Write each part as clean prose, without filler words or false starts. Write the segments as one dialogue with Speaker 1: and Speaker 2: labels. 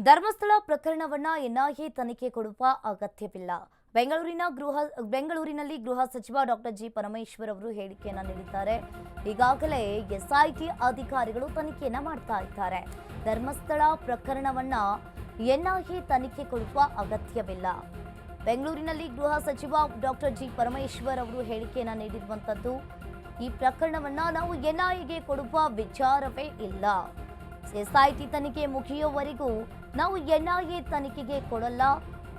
Speaker 1: Dharmasthala ಪ್ರಕರಣವನ್ನ NIA ತನಿಖೆ ಕೊಡುವ ಅಗತ್ಯವಿಲ್ಲ. ಬೆಂಗಳೂರಿನಲ್ಲಿ ಗೃಹ ಸಚಿವ ಡಾಕ್ಟರ್ ಜಿ ಪರಮೇಶ್ವರ್ ಅವರು ಹೇಳಿಕೆಯನ್ನ ನೀಡಿದ್ದಾರೆ. ಈಗಾಗಲೇ ಎಸ್ಐಟಿ ಅಧಿಕಾರಿಗಳು ತನಿಖೆಯನ್ನ ಮಾಡ್ತಾ ಇದ್ದಾರೆ. ಧರ್ಮಸ್ಥಳ ಪ್ರಕರಣವನ್ನ ಎನ್ಐಎ ತನಿಖೆ ಕೊಡುವ ಅಗತ್ಯವಿಲ್ಲ. ಬೆಂಗಳೂರಿನಲ್ಲಿ ಗೃಹ ಸಚಿವ ಡಾಕ್ಟರ್ ಜಿ ಪರಮೇಶ್ವರ್ ಅವರು ಹೇಳಿಕೆಯನ್ನ ನೀಡಿರುವಂತದ್ದು. ಈ ಪ್ರಕರಣವನ್ನ ನಾವು ಎನ್ಐಎಗೆ ಕೊಡುವ ವಿಚಾರವೇ ಇಲ್ಲ. ಎಸ್ಐಟಿ ತನಿಖೆ ಮುಗಿಯುವವರೆಗೂ ನಾವು ಎನ್ಐಎ ತನಿಖೆಗೆ ಕೊಡಲ್ಲ.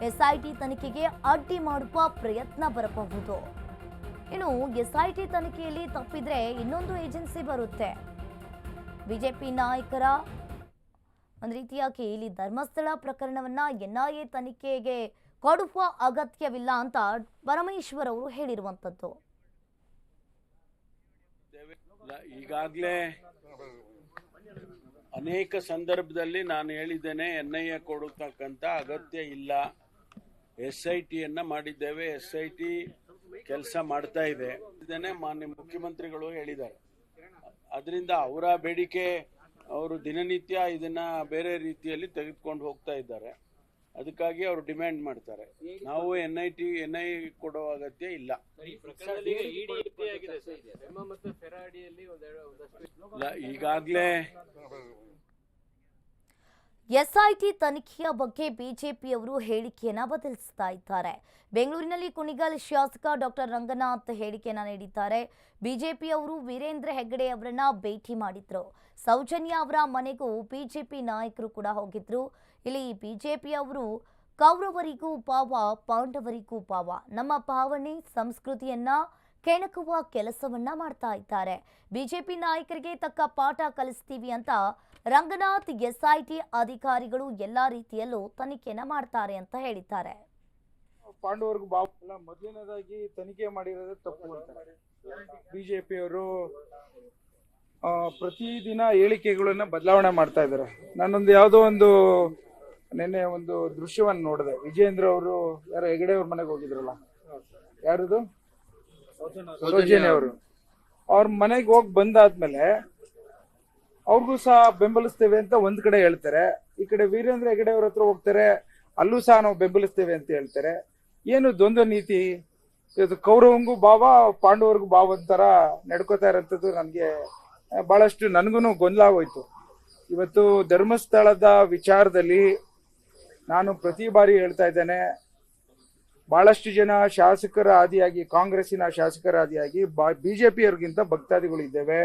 Speaker 1: ಎಸ್ಐಟಿ ತನಿಖೆಗೆ ಅಡ್ಡಿ ಮಾಡುವ ಪ್ರಯತ್ನ ಬರಬಹುದು. ಇನ್ನು ಎಸ್ಐಟಿ ತನಿಖೆಯಲ್ಲಿ ತಪ್ಪಿದ್ರೆ ಇನ್ನೊಂದು ಏಜೆನ್ಸಿ ಬರುತ್ತೆ. ಬಿಜೆಪಿ ನಾಯಕರ ಒಂದು ರೀತಿಯಾಗಿ ಇಲ್ಲಿ ಧರ್ಮಸ್ಥಳ ಪ್ರಕರಣವನ್ನ ಎನ್ಐಎ ತನಿಖೆಗೆ ಕೊಡುವ ಅಗತ್ಯವಿಲ್ಲ ಅಂತ ಪರಮೇಶ್ವರ್ ಅವರು ಹೇಳಿರುವಂತದ್ದು.
Speaker 2: ಈಗಾಗಲೇ ಅನೇಕ ಸಂದರ್ಭದಲ್ಲಿ ನಾನು ಹೇಳಿದ್ದೇನೆ, ಎನ್ಐಎ ಕೊಡತಕ್ಕಂಥ ಅಗತ್ಯ ಇಲ್ಲ. ಎಸ್ಐಟಿಯನ್ನ ಮಾಡಿದ್ದೇವೆ, ಎಸ್ಐಟಿ ಕೆಲಸ ಮಾಡ್ತಾ ಇದೆ. ಇದನ್ನೇ ಮಾನ್ಯ ಮುಖ್ಯಮಂತ್ರಿಗಳು ಹೇಳಿದ್ದಾರೆ. ಅದರಿಂದ ಅವರ ಬೇಡಿಕೆ, ಅವರು ದಿನನಿತ್ಯ ಇದನ್ನ ಬೇರೆ ರೀತಿಯಲ್ಲಿ ತೆಗೆದುಕೊಂಡು ಹೋಗ್ತಾ ಇದ್ದಾರೆ. ಅದಕ್ಕಾಗಿ ಅವರು ಡಿಮ್ಯಾಂಡ್ ಮಾಡ್ತಾರೆ. ನಾವು ಎನ್ಐಎ ಕೊಡೋ ಅಗತ್ಯ ಇಲ್ಲ. ಈಗಾಗಲೇ
Speaker 1: ಎಸ್ಐಟಿ ತನಿಖೆಯ ಬಗ್ಗೆ ಬಿಜೆಪಿಯವರು ಹೇಳಿಕೆಯನ್ನ ಬದಲಿಸ್ತಾ ಇದ್ದಾರೆ. ಬೆಂಗಳೂರಿನಲ್ಲಿ ಕುಣಿಗಲ್ ಶಾಸಕ ಡಾಕ್ಟರ್ ರಂಗನಾಥ್ ಹೇಳಿಕೆಯನ್ನ ನೀಡಿದ್ದಾರೆ. ಬಿಜೆಪಿಯವರು ವೀರೇಂದ್ರ ಹೆಗ್ಗಡೆ ಅವರನ್ನ ಭೇಟಿ ಮಾಡಿದ್ರು. ಸೌಜನ್ಯ ಅವರ ಮನೆಗೂ ಬಿಜೆಪಿ ನಾಯಕರು ಕೂಡ ಹೋಗಿದ್ರು. ಇಲ್ಲಿ ಬಿಜೆಪಿಯವರು ಕೌರವರಿಗೂ ಪಾವ, ಪಾಂಡವರಿಗೂ ಪಾವ, ನಮ್ಮ ಭಾವನೆ ಸಂಸ್ಕೃತಿಯನ್ನ ಕೆಣಕುವ ಕೆಲಸವನ್ನ ಮಾಡ್ತಾ ಇದ್ದಾರೆ. ಬಿಜೆಪಿ ನಾಯಕರಿಗೆ ತಕ್ಕ ಪಾಠ ಕಲಿಸ್ತೀವಿ ಅಂತ ರಂಗನಾಥ್ ಎಸ್ಐಟಿ ಅಧಿಕಾರಿಗಳು ಎಲ್ಲಾ ರೀತಿಯಲ್ಲೂ ತನಿಖೆಯನ್ನ ಮಾಡ್ತಾರೆ ಅಂತ ಹೇಳಿದ್ದಾರೆ.
Speaker 3: ಪಾಂಡವರ್ಗ ಬಾವು ಮೊದಲನೇದಾಗಿ ತನಿಖೆ ಮಾಡಿರೋದೇ ತಪ್ಪು ಅಂತಾರೆ ಬಿಜೆಪಿಯವರು. ಪ್ರತಿದಿನ ಹೇಳಿಕೆಗಳನ್ನ ಬದಲಾವಣೆ ಮಾಡ್ತಾ ಇದ್ದಾರೆ. ನಾನೊಂದು ಯಾವುದೋ ಒಂದು ನಿನ್ನೆ ಒಂದು ದೃಶ್ಯವನ್ನು ನೋಡಿದೆ. ವಿಜೇಂದ್ರ ಅವರು ಯಾರೋ ಹೆಗಡೆ ಅವ್ರ ಮನೆಗೆ ಹೋಗಿದ್ರಲ್ಲ, ಯಾರದು ಸೌಜನ್ಯ ಅವರು. ಅವ್ರ ಮನೆಗೆ ಹೋಗಿ ಬಂದಾದ್ಮೇಲೆ ಅವ್ರಿಗೂ ಸಹ ಬೆಂಬಲಿಸ್ತೇವೆ ಅಂತ ಒಂದ್ ಕಡೆ ಹೇಳ್ತಾರೆ, ಈ ಕಡೆ ವೀರೇಂದ್ರ ಹೆಗಡೆ ಅವ್ರ ಹತ್ರ ಹೋಗ್ತಾರೆ, ಅಲ್ಲೂ ಸಹ ನಾವು ಬೆಂಬಲಿಸ್ತೇವೆ ಅಂತ ಹೇಳ್ತಾರೆ. ಏನು ದ್ವಂದ್ವ ನೀತಿ ಇದು? ಕೌರವಂಗೂ ಭಾವ, ಪಾಂಡವರ್ಗೂ ಭಾವ ಅಂತರ ನಡ್ಕೋತಾ ಇರೋಂಥದ್ದು ನನಗೆ ಬಹಳಷ್ಟು ನನಗೂ ಗೊಂದಲ ಆಗೋಯ್ತು. ಇವತ್ತು ಧರ್ಮಸ್ಥಳದ ವಿಚಾರದಲ್ಲಿ ನಾನು ಪ್ರತಿ ಬಾರಿ ಹೇಳ್ತಾ ಇದ್ದೇನೆ, ಬಹಳಷ್ಟು ಜನ ಶಾಸಕರ ಆದಿಯಾಗಿ, ಕಾಂಗ್ರೆಸ್ಸಿನ ಶಾಸಕರ ಆದಿಯಾಗಿ ಬಿಜೆಪಿಯವ್ರಿಗಿಂತ ಭಕ್ತಾದಿಗಳು ಇದ್ದೇವೆ.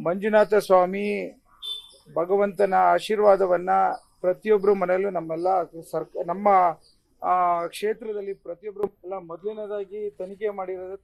Speaker 3: ಮಂಜುನಾಥ ಸ್ವಾಮಿ ಭಗವಂತನ ಆಶೀರ್ವಾದವನ್ನ ಪ್ರತಿಯೊಬ್ಬರು ಮನೆಯಲ್ಲೂ ನಮ್ಮ ಕ್ಷೇತ್ರದಲ್ಲಿ ಪ್ರತಿಯೊಬ್ಬರು ಮೊದಲನೇದಾಗಿ ತನಿಖೆ ಮಾಡಿರೋದು